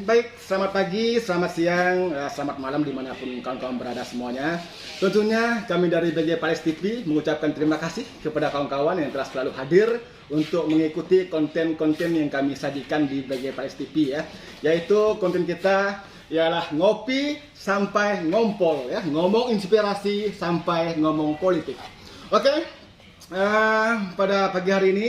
baik, selamat pagi, selamat siang, selamat malam dimanapun kawan-kawan berada semuanya. Tentunya kami dari BG Pales TV mengucapkan terima kasih kepada kawan-kawan yang telah selalu hadir untuk mengikuti konten-konten yang kami sajikan di BG Pales TV ya. Yaitu konten kita ialah ngopi sampai ngompol ya, ngomong inspirasi sampai ngomong politik. Oke, pada pagi hari ini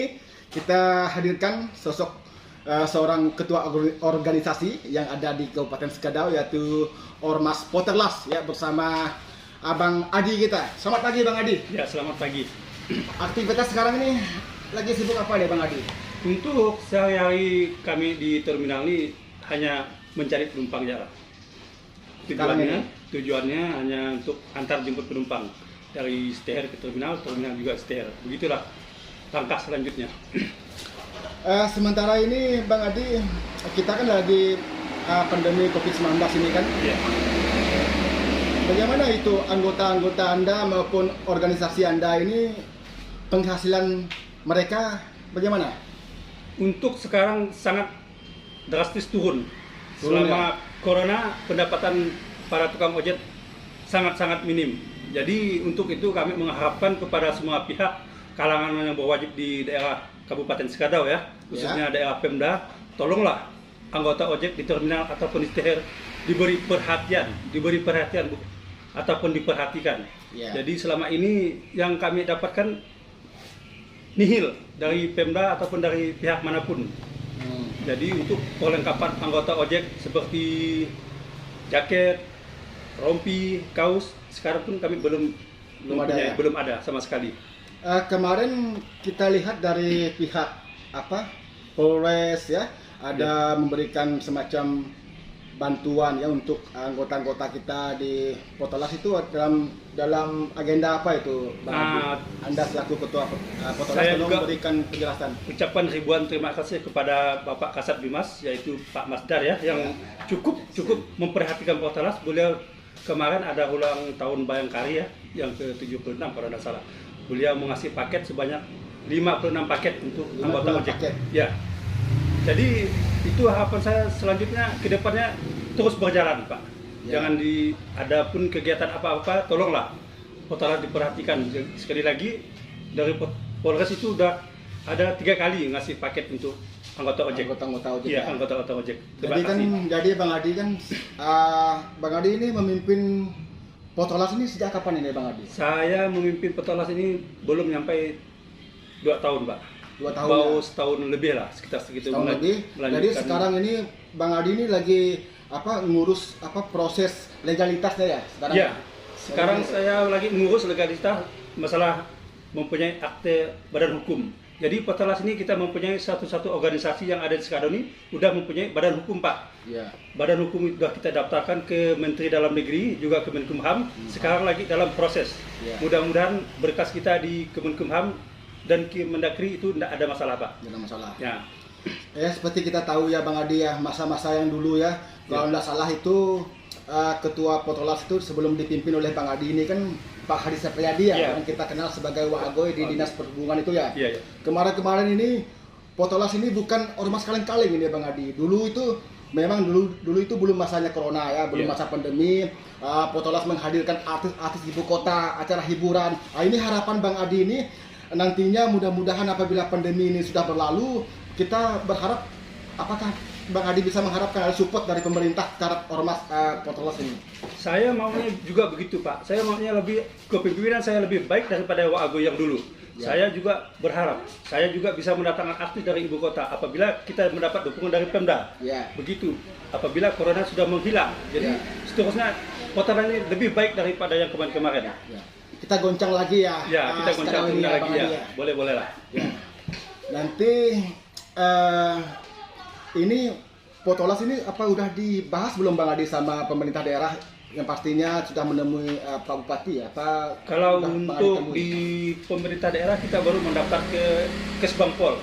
kita hadirkan sosok seorang ketua organisasi yang ada di Kabupaten Sekadau, yaitu Ormas Poterlas ya, bersama Abang Adi kita. Selamat pagi Bang Adi. Ya, selamat pagi. Aktivitas sekarang ini lagi sibuk apa ya Bang Adi? Untuk sehari-hari kami di terminal ini hanya mencari penumpang jarak. Tujuannya hanya untuk antar jemput penumpang dari STR ke terminal, terminal juga STR. Begitulah langkah selanjutnya. Sementara ini Bang Adi, kita kan lagi pandemi COVID-19 ini kan. Ya. Bagaimana itu anggota-anggota Anda maupun organisasi Anda ini, penghasilan mereka bagaimana? Untuk sekarang sangat drastis turun. Selama Corona, pendapatan para tukang ojek sangat-sangat minim. Jadi untuk itu kami mengharapkan kepada semua pihak, kalangan yang berwajib di daerah Kabupaten Sekadau ya, khususnya daerah Pemda, tolonglah anggota ojek di terminal ataupun di STR diberi perhatian ataupun diperhatikan. Jadi selama ini yang kami dapatkan nihil dari Pemda ataupun dari pihak manapun. Jadi untuk perlengkapan anggota ojek seperti jaket, rompi, kaus, sekarang pun kami belum ada sama sekali. Kemarin kita lihat dari pihak Polres ya, ada memberikan semacam bantuan ya untuk anggota-anggota kita di Poterlas. Itu dalam agenda apa itu Bang? Anda selaku ketua Poterlas tolong memberikan penjelasan. Ucapan ribuan terima kasih kepada Bapak Kasat Bimas, yaitu Pak Masdar ya, yang cukup memperhatikan Poterlas. Beliau kemarin ada ulang tahun Bayangkari ya, yang ke-76 kalau tidak salah. Beliau mengasih paket sebanyak 56 paket untuk anggota ojek. Ya. Jadi itu harapan saya selanjutnya ke depannya terus berjalan, Pak. Jangan ada pun kegiatan apa-apa, tolonglah Poterlas diperhatikan. Sekali lagi dari Polres itu udah ada 3 kali ngasih paket untuk anggota ojek. Anggota ojek. Iya, anggota ojek. Jadi Bang Adi kan, Bang Adi ini memimpin Poterlas ini sejak kapan ini Bang Adi? Saya memimpin Poterlas ini belum nyampe 2 tahun, Pak. 2 tahun. Baru setahun lebih lah, sekitar segitu. Setahun lebih. Jadi sekarang ini Bang Adi ini lagi ngurus proses legalitasnya ya sekarang? Ya. Sekarang saya lagi mengurus legalitas masalah mempunyai akte badan hukum. Jadi Poterlas ini kita mempunyai satu organisasi yang ada di Sekadau ini udah mempunyai badan hukum, Pak. Ya. Badan hukum sudah kita daftarkan ke Menteri Dalam Negeri, juga ke Menkumham. Sekarang lagi dalam proses. Mudah-mudahan berkas kita di Kemenkumham dan ke Mendagri itu tidak ada masalah, Pak. Tidak ada masalah. Ya. Seperti kita tahu ya Bang Adi ya, masa-masa yang dulu ya, kalau tidak salah itu ketua Poterlas itu sebelum dipimpin oleh Bang Adi ini kan Pak Hadi Sapriyadi ya, yang kita kenal sebagai Wa'agoy di Dinas Perhubungan itu ya. Kemarin-kemarin ini Poterlas ini bukan ormas kaleng-kaleng ini Bang Adi. Dulu itu memang dulu itu belum masanya corona ya, belum masa pandemi. Poterlas menghadirkan artis-artis ibu kota, acara hiburan. Ini harapan Bang Adi ini nantinya mudah-mudahan apabila pandemi ini sudah berlalu, kita berharap apakah Bang Adi bisa mengharapkan ada support dari pemerintah terhadap ormas Poterlas ini? Saya maunya juga begitu, Pak. Saya maunya kepemimpinan saya lebih baik daripada Wa'agoy yang dulu. Saya juga berharap, saya juga bisa mendatangkan artis dari ibu kota apabila kita mendapat dukungan dari Pemda. Begitu, apabila corona sudah menghilang. Jadi seterusnya Poterlas ini lebih baik daripada yang kemarin-kemarin. Kita goncang lagi ya. Kita goncang lagi ya. Boleh lah. Nanti ini Poterlas ini udah dibahas belum Bang Adi sama pemerintah daerah, yang pastinya sudah menemui Pak Bupati ya? Kalau untuk di pemerintah daerah kita baru mendaftar ke Kesbangpol.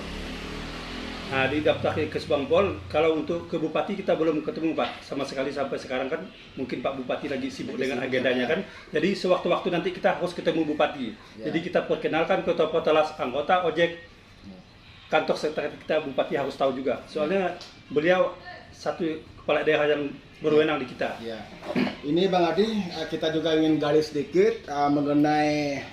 Nah, didaftar ke Kesbangpol. Kalau untuk ke Bupati kita belum ketemu, Pak, sama sekali sampai sekarang kan. Mungkin Pak Bupati lagi sibuk dengan agendanya kan. Jadi sewaktu-waktu nanti kita harus ketemu Bupati. Jadi kita perkenalkan ketua Poterlas, anggota ojek, kantor sekretariat kita Bupati harus tahu juga. Soalnya beliau satu kepala daerah yang berwenang di kita. Ya. Ini Bang Adi, kita juga ingin gali sedikit mengenai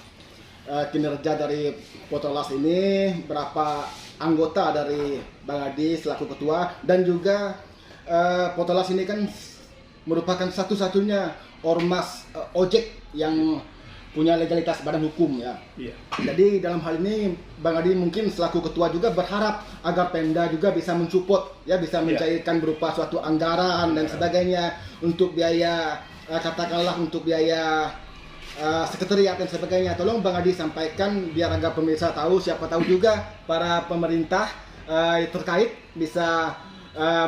kinerja dari Potolas ini, berapa anggota dari Bang Adi selaku ketua, dan juga Potolas ini kan merupakan satu-satunya ormas ojek yang punya legalitas badan hukum ya. Iya. Jadi dalam hal ini Bang Adi mungkin selaku ketua juga berharap agar Pemda juga bisa mensupport ya, bisa mencairkan berupa suatu anggaran dan sebagainya untuk biaya katakanlah untuk biaya sekretariat dan sebagainya. Tolong Bang Adi sampaikan biar agar pemirsa tahu, siapa tahu juga para pemerintah terkait bisa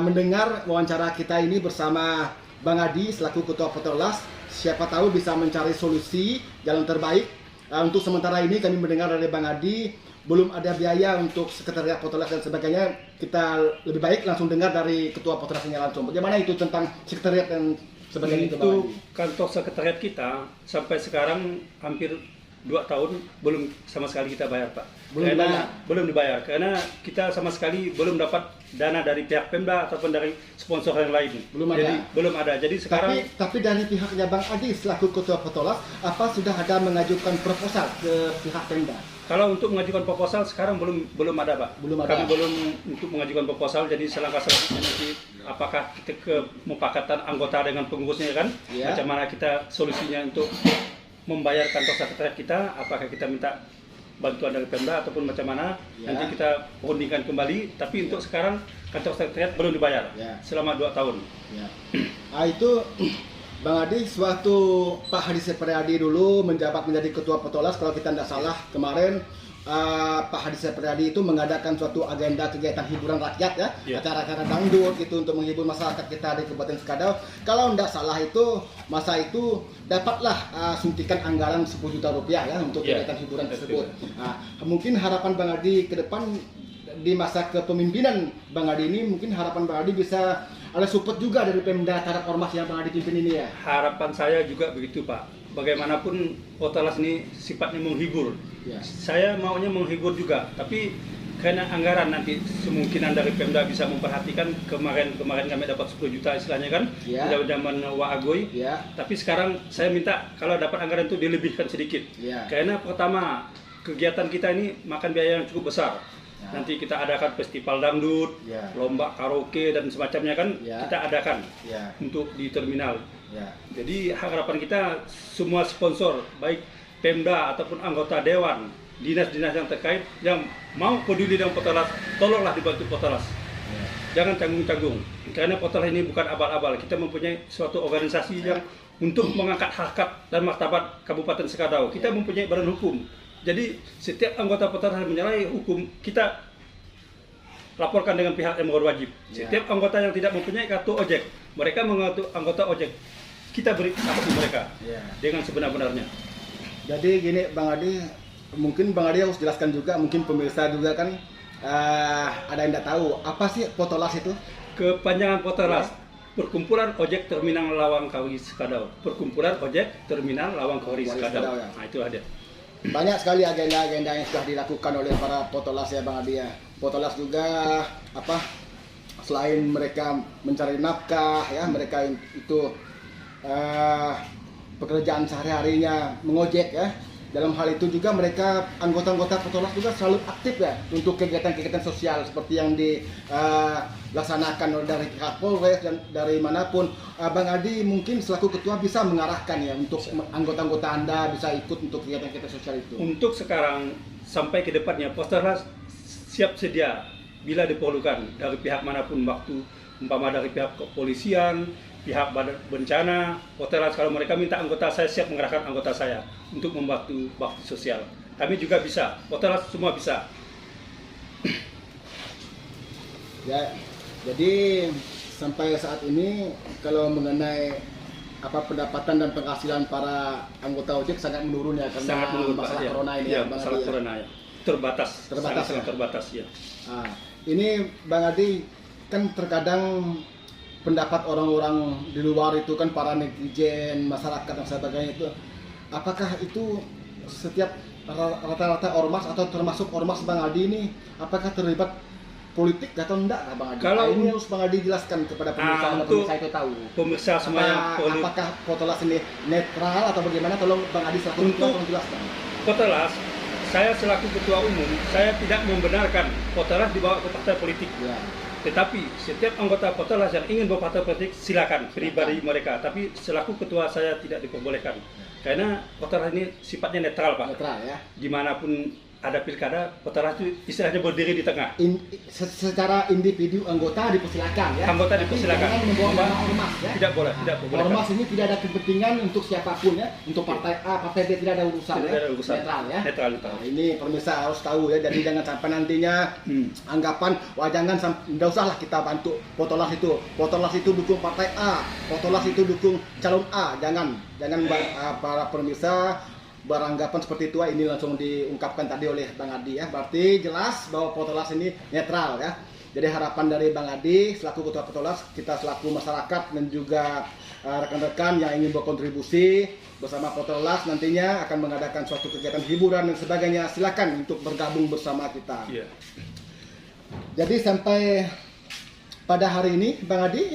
mendengar wawancara kita ini bersama Bang Adi selaku ketua Potolas. Siapa tahu bisa mencari solusi jalan terbaik. Untuk sementara ini kami mendengar dari Bang Adi belum ada biaya untuk sekretariat Potolas dan sebagainya. Kita lebih baik langsung dengar dari ketua Potolas ini langsung. Bagaimana itu tentang sekretariat dan sebagainya itu, Bang Itu Adi? kantor sekretariat kita sampai sekarang hampir 2 tahun belum sama sekali kita bayar, Pak. Belum dibayar karena kita sama sekali belum dapat dana dari pihak Pemda ataupun dari sponsor yang lain. Belum ada. Jadi sekarang tapi dari pihaknya Bang Adi selaku ketua Potolas, apa sudah ada mengajukan proposal ke pihak Pemda? kalau untuk mengajukan proposal sekarang belum ada, Pak. Belum ada. Kami belum untuk mengajukan proposal. Jadi selangkah selanjutnya nanti apakah kita ke mufakatan anggota dengan pengurusnya kan? Ya. Macam mana kita solusinya untuk membayar kantor sekretariat kita? Apakah kita minta bantuan dari Pemda ataupun macam mana? Ya. Nanti kita rundingkan kembali. Tapi untuk sekarang kantor sekretariat belum dibayar selama 2 tahun. Ya. Itu Bang Adi, sewaktu Pak Hadi Sepriadi dulu menjabat menjadi ketua Potolas, kalau kita tidak salah kemarin Pak Hadi Sepriadi itu mengadakan suatu agenda kegiatan hiburan rakyat ya, acara-acara dangdut gitu untuk menghibur masyarakat kita di Kabupaten Sekadau. Kalau tidak salah itu masa itu dapatlah suntikan anggaran 10 juta rupiah ya untuk kegiatan hiburan tersebut. Nah, mungkin harapan Bang Adi ke depan di masa kepemimpinan Bang Adi ini, mungkin harapan Bang Adi bisa ada support juga dari Pemda terhadap ormas yang Bang Adi pimpin ini ya. Harapan saya juga begitu, Pak. Bagaimanapun Potolas ini sifatnya menghibur. Ya. Saya maunya menghibur juga, tapi karena anggaran nanti kemungkinan dari Pemda bisa memperhatikan. Kemarin kami dapat 10 juta istilahnya kan, zaman Waagoi. Tapi sekarang saya minta kalau dapat anggaran itu dilebihkan sedikit. Karena pertama kegiatan kita ini makan biaya yang cukup besar. Nanti kita adakan festival dangdut, lomba karaoke dan semacamnya kan, kita adakan untuk di terminal. Jadi harapan kita semua sponsor, baik Pemda ataupun anggota dewan, dinas-dinas yang terkait yang mau peduli dengan Potolas, tolonglah dibantu Potolas. Jangan tanggung-tanggung, karena Potolas ini bukan abal-abal. Kita mempunyai suatu organisasi yang untuk mengangkat harkat dan martabat Kabupaten Sekadau. Kita mempunyai badan hukum. Jadi setiap anggota Potolas menyalahi hukum, kita laporkan dengan pihak yang berwajib. Setiap anggota yang tidak mempunyai kartu ojek, mereka mengatur anggota ojek, kita beri sanksi mereka dengan sebenar-benarnya. Jadi gini Bang Adi, mungkin Bang Adi harus jelaskan juga, mungkin pemirsa juga kan ada yang tidak tahu apa sih Potolas itu? Kepanjangan Potolas, Perkumpulan Ojek Terminal Lawang Kawi Sekadau. Perkumpulan Ojek Terminal Lawang Kawi Sekadau. Nah, itu ada. Banyak sekali agenda-agenda yang sudah dilakukan oleh para Potolas ya Bang Adi ya. Potolas juga selain mereka mencari nafkah ya, mereka itu pekerjaan sehari-harinya mengojek ya. Dalam hal itu juga mereka anggota-anggota Potolas juga selalu aktif ya untuk kegiatan-kegiatan sosial seperti yang dilaksanakan dari pihak Polres dan dari manapun. Bang Adi mungkin selaku ketua bisa mengarahkan ya untuk anggota-anggota Anda bisa ikut untuk kegiatan-kegiatan sosial itu. Untuk sekarang sampai ke depannya Potolas siap sedia bila diperlukan dari pihak manapun, waktu umpama dari pihak kepolisian, pihak badan bencana, Potolas kalau mereka minta anggota, saya siap mengerahkan anggota saya untuk membantu bakti sosial. Kami juga bisa, Potolas semua bisa. Ya, jadi sampai saat ini kalau mengenai pendapatan dan penghasilan para anggota ojek sangat menurun ya karena masalah corona ini ya, Bang masalah Adi. Corona ya. Terbatas ya. Nah, ini Bang Adi kan terkadang pendapat orang-orang di luar itu kan para netizen, masyarakat dan sebagainya itu, apakah itu setiap rata-rata ormas atau termasuk ormas Bang Adi ini apakah terlibat politik atau enggak Bang Adi? Kalau Ini harus Bang Adi jelaskan kepada pemirsa agar untuk pemirsa itu tahu. pemirsa semua yang Apakah Potolas ini netral atau bagaimana? Tolong Bang Adi selaku ketua Untuk- tolong jelaskan. Potolas, saya selaku ketua umum, saya tidak membenarkan Potolas dibawa ke partai politik. Ya. Tetapi setiap anggota Potolas yang ingin berpartai politik silakan pribadi mereka. Tapi selaku ketua saya tidak diperbolehkan. Karena Potolas ini sifatnya netral, Pak. Netral ya. Dimanapun ada pilkada, Potolas itu istilahnya berdiri di tengah. Secara individu anggota dipersilakan ya. Anggota Tapi dipersilakan. jangan membawa nama ormas ya. Tidak boleh, tidak boleh. Ormas ini tidak ada kepentingan untuk siapapun ya. Untuk partai A, partai B tidak ada urusan Tidak ya. ada urusan. Netral ya. Netral. Nah, ini pemirsa harus tahu ya. Jadi jangan sampai nantinya anggapan wah jangan enggak usahlah kita bantu Potolas itu. Potolas itu dukung partai A, Potolas itu dukung calon A. Jangan para pemirsa beranggapan seperti itu. Ini langsung diungkapkan tadi oleh Bang Adi ya. Berarti jelas bahwa Potolas ini netral ya. Jadi harapan dari Bang Adi selaku ketua Potolas, kita selaku masyarakat dan juga rekan-rekan yang ingin berkontribusi bersama Potolas nantinya akan mengadakan suatu kegiatan hiburan dan sebagainya, silakan untuk bergabung bersama kita. Iya. Jadi sampai pada hari ini Bang Adi,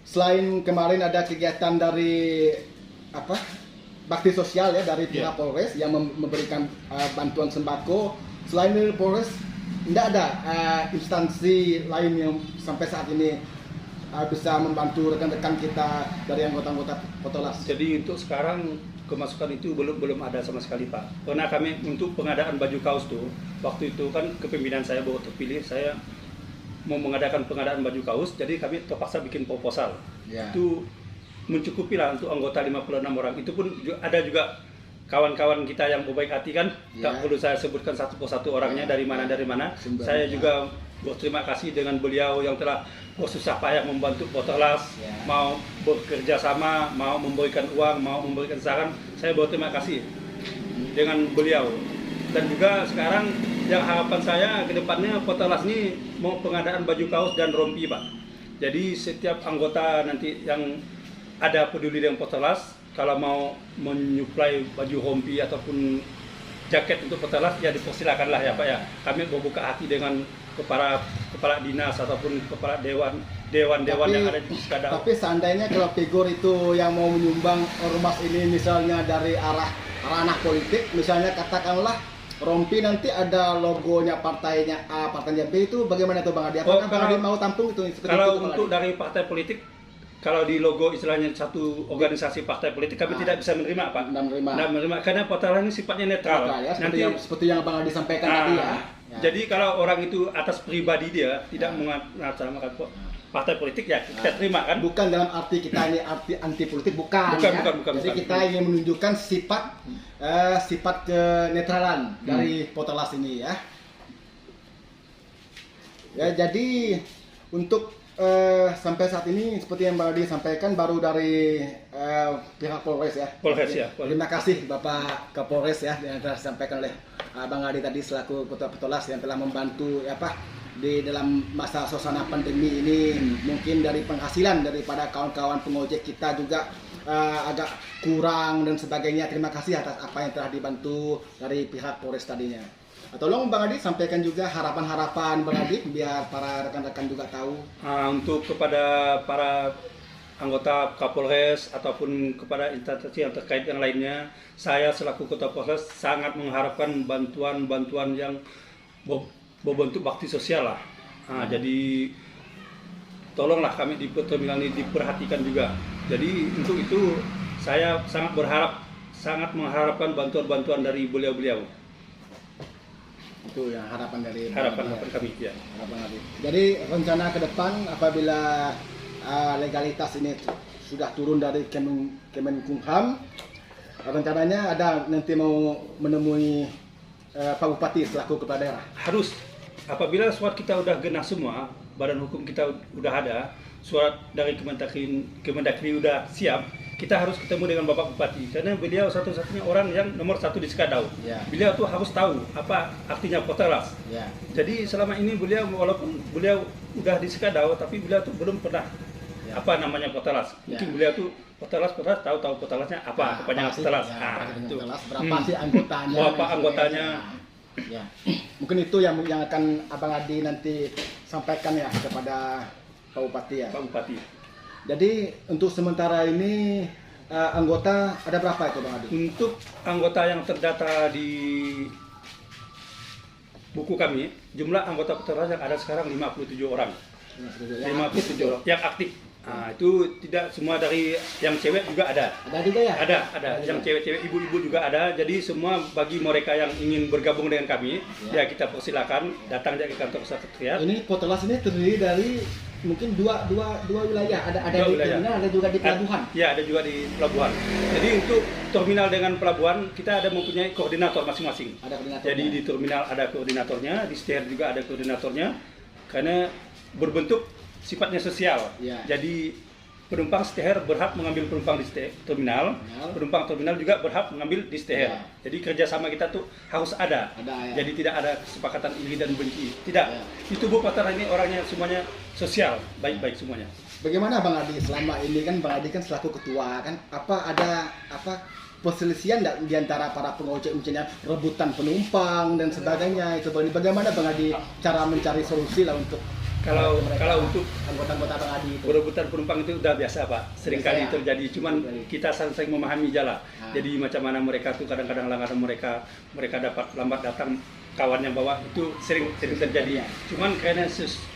selain kemarin ada kegiatan dari bakti sosial ya dari pihak Polres yang memberikan bantuan sembako, selain dari Polres tidak ada instansi lain yang sampai saat ini bisa membantu rekan-rekan kita dari anggota-anggota Potolas. Jadi untuk sekarang kemasukan itu belum ada sama sekali, Pak. Karena kami untuk pengadaan baju kaos tuh, waktu itu kan kepemimpinan saya baru terpilih, saya mau mengadakan pengadaan baju kaos, jadi kami terpaksa bikin proposal. Ya. Itu mencukupi lah untuk anggota 56 orang. Itu pun ada juga kawan-kawan kita yang berbaik hati kan, Ya. tak perlu saya sebutkan satu persatu orangnya Ya. dari mana. Sumbernya. Saya juga berterima kasih dengan beliau yang telah bersusah payah membantu Potolas, Ya. mau bekerja sama, mau memberikan uang, mau memberikan saran. Saya berterima kasih dengan beliau. Dan juga sekarang yang harapan saya ke depannya Potolas ini mau pengadaan baju kaos dan rompi, Pak. Jadi setiap anggota nanti yang ada peduli dengan Potolas, kalau mau menyuplai baju rompi ataupun jaket untuk Potolas, ya dipersilakanlah ya Pak ya. Kami berbuka hati dengan kepala dinas ataupun kepala dewan yang ada di Sekadau. Tapi seandainya kalau figur itu yang mau menyumbang ormas ini misalnya dari arah ranah politik, misalnya katakanlah rompi nanti ada logonya partainya A, partainya B, itu bagaimana tuh Bang Adi? Apakah Bang Adi mau tampung itu seperti kalau itu, Bang untuk Adi? dari partai politik, kalau di logo istilahnya satu organisasi partai politik kami tidak bisa menerima, Pak. Tidak menerima. Karena Potolas ini sifatnya netral. Ya, seperti yang Bang Adi sampaikan tadi ya. Jadi kalau orang itu atas pribadi dia tidak mengatasnamakan partai politik, ya kita terima kan. Bukan dalam arti kita ini arti anti politik, bukan. Bukan. Jadi kita ingin menunjukkan sifat kenetralan dari Potolas ini ya. Ya, jadi untuk sampai saat ini seperti yang Bang Adi sampaikan baru dari pihak Polres ya. Polres ya. Terima kasih Bapak Kapolres ya yang telah disampaikan oleh Bang Adi tadi selaku Ketua Potolas yang telah membantu di dalam masa suasana pandemi ini. Mungkin dari penghasilan daripada kawan-kawan pengojek kita juga agak kurang dan sebagainya. Terima kasih atas apa yang telah dibantu dari pihak Polres tadinya. Tolong Bang Adi sampaikan juga harapan-harapan Bang Adi biar para rekan-rekan juga tahu. Untuk kepada para anggota Kapolres ataupun kepada instansi yang terkait yang lainnya, saya selaku Ketua Polres sangat mengharapkan bantuan-bantuan yang berbentuk bakti sosial lah. Jadi tolonglah kami di terminal ini diperhatikan juga. Jadi untuk itu saya sangat mengharapkan bantuan-bantuan dari beliau-beliau. Itu yang harapan dari Harapan kami ya. Harapan Adi. Jadi rencana ke depan apabila legalitas ini sudah turun dari Kemenkumham, rencananya ada nanti mau menemui Pak Bupati selaku kepala daerah. Harus, apabila surat kita udah genah semua, badan hukum kita udah ada, surat dari Kemendagri udah siap, kita harus ketemu dengan Bapak Bupati karena beliau satu-satunya orang yang nomor 1 di Sekadau. Ya. Beliau tuh harus tahu apa artinya Potolas. Ya. Jadi selama ini beliau walaupun beliau udah di Sekadau, tapi beliau tuh belum pernah apa namanya Potolas. Mungkin beliau tuh Potolas tahu Potolasnya apa, kepanjangan Potolas. Berapa sih anggotanya? Berapa anggotanya? Ya. Mungkin itu yang akan Abang Adi nanti sampaikan ya kepada Pak Bupati ya. Pak Bupati. Jadi untuk sementara ini anggota ada berapa itu Bang Adi? Untuk anggota yang terdata di buku kami, jumlah anggota Potelas yang ada sekarang 57 orang. 57 orang yang aktif. Nah, itu tidak semua dari yang cewek juga ada. Ada juga ya? Ada. Yang cewek-cewek, ibu-ibu juga ada. Jadi semua bagi mereka yang ingin bergabung dengan kami, ya kita persilakan datang aja ke kantor sekretariat. Ini Potelas ini terdiri dari mungkin dua wilayah. Ada Dua di wilayah. terminal, ada juga di pelabuhan. Ya, ada juga di pelabuhan. Jadi untuk terminal dengan pelabuhan kita ada mempunyai koordinator masing-masing. Ada koordinator. Jadi di terminal ada koordinatornya, di STR juga ada koordinatornya. Karena berbentuk sifatnya sosial. Ya. Jadi penumpang STR berhak mengambil penumpang di terminal, penumpang terminal juga berhak mengambil di STR. Ya. Jadi kerjasama kita tuh harus ada. Ya. Jadi tidak ada kesepakatan iri dan benci. Tidak. Ya. Itu Bu Potelas ini orangnya semuanya sosial, baik-baik semuanya. Bagaimana Bang Adi selama ini kan Bang Adi kan selaku ketua kan ada perselisihan nggak di antara para pengojek misalnya rebutan penumpang dan sebagainya itu bagaimana Bang Adi cara mencari solusi lah untuk Kalau untuk anggota-anggota Bang Adi itu berebutan penumpang itu udah biasa Pak, seringkali Biasa, ya? terjadi. Cuman kita saling memahami jalan. Jadi macam mana mereka tuh kadang-kadang langganan mereka dapat lambat datang, kawannya bawa itu sering terjadi. Cuman karena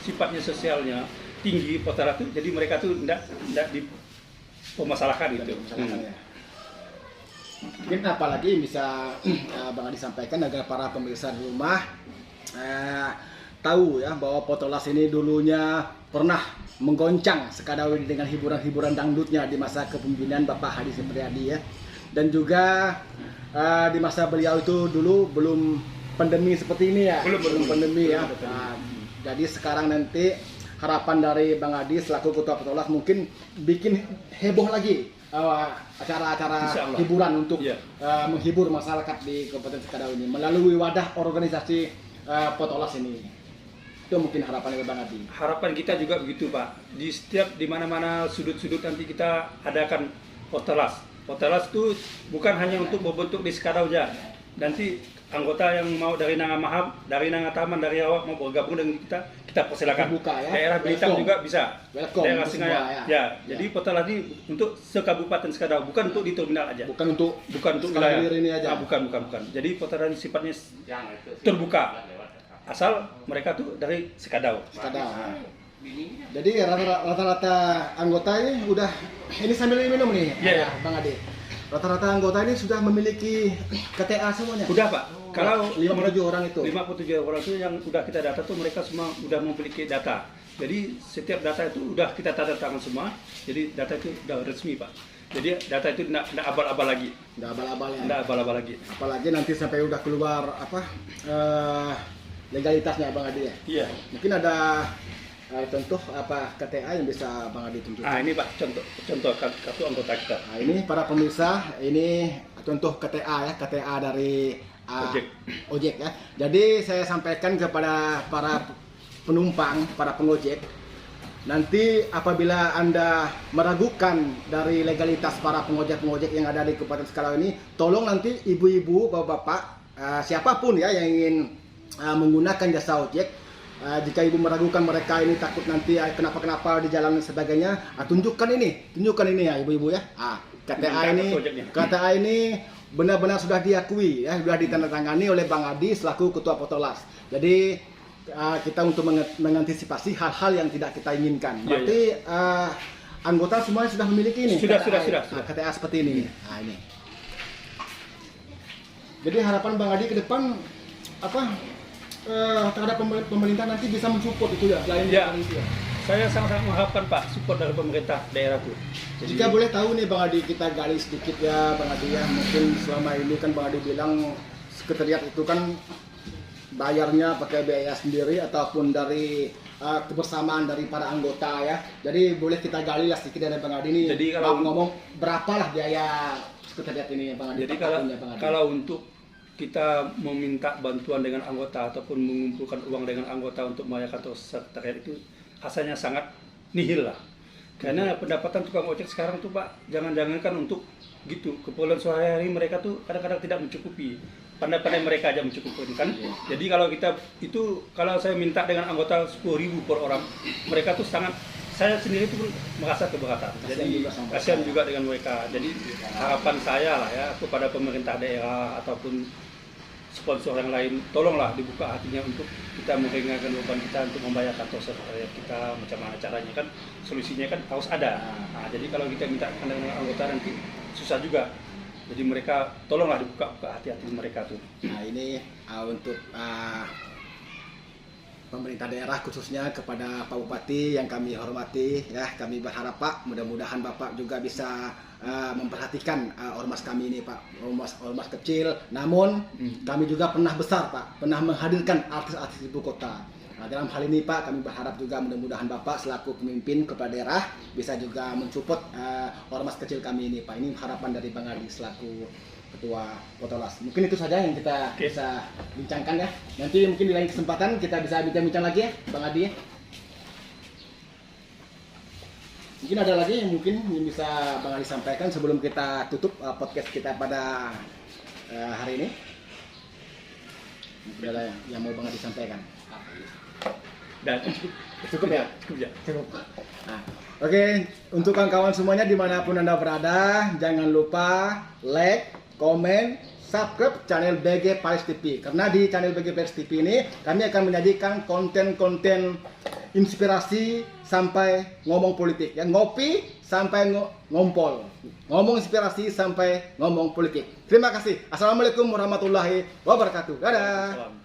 sifatnya sosialnya tinggi Potelas tuh, jadi mereka tuh tidak dipermasalahkan gitu. Ya. Mungkin apalagi bisa Bang Adi sampaikan agar para pemirsa di rumah tahu ya bahwa Potelas ini dulunya pernah menggoncang Sekadawi dengan hiburan-hiburan dangdutnya di masa kepemimpinan Bapak Hadi Supriyadi ya. Dan juga di masa beliau itu dulu belum pandemi seperti ini ya. Belum pandemi ya. Nah, jadi sekarang nanti harapan dari Bang Adi selaku Ketua Potelas mungkin bikin heboh lagi acara-acara hiburan untuk menghibur masyarakat di Kabupaten Sekadawi ini melalui wadah organisasi Potelas ini. Itu mungkin harapan dari Bang Adi. Harapan kita juga begitu Pak. Di mana-mana sudut-sudut nanti kita adakan Potelas. Potelas itu bukan hanya untuk berbentuk di Sekadawi aja. Nanti anggota yang mau dari Nanga Mahab, dari Nanga Taman, dari Awak mau bergabung dengan kita persilakan. Terbuka, ya? Daerah Blitar juga bisa. Welcome, daerah Singaya. ya. Jadi Potelas ini untuk sekabupaten Sekadawi, bukan untuk di terminal aja. Bukan untuk wilayah ini aja. bukan. Jadi Potelas ini sifatnya terbuka. Asal mereka tuh dari Sekadawi. Jadi rata-rata anggota ini udah ini sambil minum nih, Bang Adi. Rata-rata anggota ini sudah memiliki KTA semuanya. Udah Pak. Kalau 57 orang itu. 57 orang itu yang udah kita data tuh mereka semua udah memiliki data. Jadi setiap data itu udah kita tanda tangan semua. Jadi data itu udah resmi Pak. Jadi data itu tidak abal-abal lagi. Tidak abal-abal ya. Tidak abal-abal lagi. Apalagi nanti sampai udah keluar legalitasnya Bang Adi ya. Iya. Mungkin ada contoh KTA yang bisa Bang Adi tunjukkan. Ini Pak contoh kartu anggota kita. Nah, ini para pemirsa, ini contoh KTA ya, KTA dari ojek ya. Jadi saya sampaikan kepada para penumpang, para pengojek, nanti apabila Anda meragukan dari legalitas para pengojek-pengojek yang ada di Kabupaten Sekadawi ini, tolong nanti ibu-ibu, bapak-bapak, siapapun ya yang ingin menggunakan jasa ojek, jika ibu meragukan mereka ini takut nanti kenapa-kenapa di jalan dan sebagainya, tunjukkan ini ya ibu-ibu ya. KTA ini benar-benar sudah diakui ya, sudah ditandatangani oleh Bang Adi selaku Ketua Potelas. Jadi kita untuk mengantisipasi hal-hal yang tidak kita inginkan. Berarti anggota semuanya sudah memiliki ini. Sudah. KTA seperti ini. Nah, ini. Jadi harapan Bang Adi ke depan terhadap pemerintah nanti bisa mensupport itu ya, selain itu ya. Saya sangat mengharapkan Pak support dari pemerintah daerah tuh. Jadi, jika boleh tahu nih Bang Adi, kita gali sedikit ya Bang Adi ya. Mungkin selama ini kan Bang Adi bilang sekretariat itu kan bayarnya pakai biaya sendiri ataupun dari kebersamaan dari para anggota ya. Jadi boleh kita gali lah sedikit dari Bang Adi ini. Jadi kalau ngomong berapalah biaya sekretariat ini Bang Adi. Jadi kalau untuk kita meminta bantuan dengan anggota ataupun mengumpulkan uang dengan anggota untuk merayakan sekretariat itu rasanya sangat nihil lah. Karena pendapatan tukang ojek sekarang tuh Pak, jangan-jangankan untuk gitu keperluan sehari-hari mereka tuh kadang-kadang tidak mencukupi. pandai-pandai mereka aja mencukupkan kan. Jadi kalau kita itu, kalau saya minta dengan anggota 10.000 per orang, mereka tuh sangat, saya sendiri tuh merasa keberatan. Jadi kasihan juga dengan mereka. Jadi harapan saya lah ya kepada pemerintah daerah ataupun sponsor yang lain, tolonglah dibuka hatinya untuk kita meringankan beban kita untuk membayarkan toser kita, macam mana caranya kan, solusinya kan harus ada. Nah, jadi kalau kita minta dengan anggota nanti susah juga. Jadi mereka tolonglah dibuka hati-hati mereka tuh. Nah ini untuk pemerintah daerah khususnya kepada Pak Bupati yang kami hormati ya, kami berharap Pak mudah-mudahan Bapak juga bisa memperhatikan ormas kami ini Pak, ormas kecil namun kami juga pernah besar Pak, pernah menghadirkan artis-artis ibu kota. Nah, dalam hal ini Pak kami berharap juga mudah-mudahan Bapak selaku pemimpin kepala daerah bisa juga mensupport ormas kecil kami ini Pak. Ini harapan dari Bang Adi selaku Ketua Potolas. Mungkin itu saja yang kita bisa bincangkan ya. Nanti mungkin di lain kesempatan kita bisa bincang-bincang lagi ya, Bang Adi ya. Mungkin ada lagi yang mungkin yang bisa Bang Adi sampaikan sebelum kita tutup podcast kita pada hari ini. Mungkin ada yang mau Bang Adi sampaikan. Dan Cukup ya? cukup ya. Cukup. Nah, oke, untuk kawan-kawan semuanya dimanapun Anda berada, jangan lupa like, komen, subscribe channel BG Paris TV. Karena di channel BG Paris TV ini kami akan menyajikan konten-konten inspirasi sampai ngomong politik. Yang ngopi sampai ngompol. Ngomong inspirasi sampai ngomong politik. Terima kasih. Assalamualaikum warahmatullahi wabarakatuh. Dadah. Salam.